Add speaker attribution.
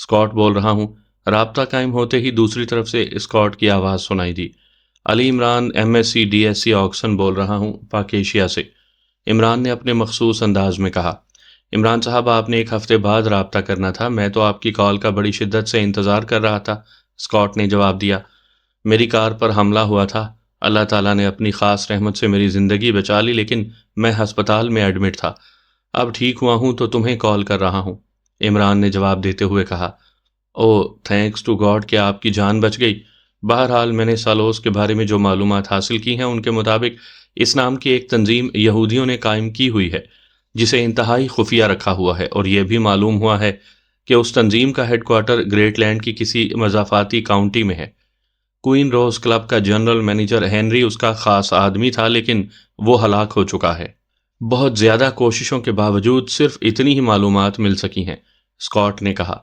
Speaker 1: Scott بول رہا ہوں۔ رابطہ قائم ہوتے ہی دوسری طرف سے اسکاٹ کی آواز سنائی دی۔ علی عمران MSc DSc آکسن بول رہا ہوں، پاک ایشیا سے۔ عمران نے اپنے مخصوص انداز میں کہا۔ عمران صاحب، آپ نے ایک ہفتے بعد رابطہ کرنا تھا، میں تو آپ کی کال کا بڑی شدت سے انتظار کر رہا تھا، اسکاٹ نے جواب دیا۔ میری کار پر حملہ ہوا تھا، اللہ تعالیٰ نے اپنی خاص رحمت سے میری زندگی بچا لی، لیکن میں ہسپتال میں ایڈمٹ تھا۔ اب ٹھیک ہوا ہوں تو تمہیں کال کر رہا ہوں، عمران نے جواب دیتے ہوئے کہا۔ او تھینکس ٹو گاڈ کہ آپ کی جان بچ گئی۔ بہرحال میں نے سالوس کے بارے میں جو معلومات حاصل کی ہیں ان کے مطابق اس نام کی ایک تنظیم یہودیوں نے قائم کی ہوئی ہے جسے انتہائی خفیہ رکھا ہوا ہے، اور یہ بھی معلوم ہوا ہے کہ اس تنظیم کا ہیڈ کوارٹر گریٹ لینڈ کی کسی مضافاتی کاؤنٹی میں ہے۔ کوئن روز کلب کا جنرل مینیجر ہنری اس کا خاص آدمی تھا، لیکن وہ ہلاک ہو چکا ہے۔ بہت زیادہ کوششوں کے باوجود صرف اتنی ہی معلومات مل سکی ہیں، اسکاٹ نے کہا۔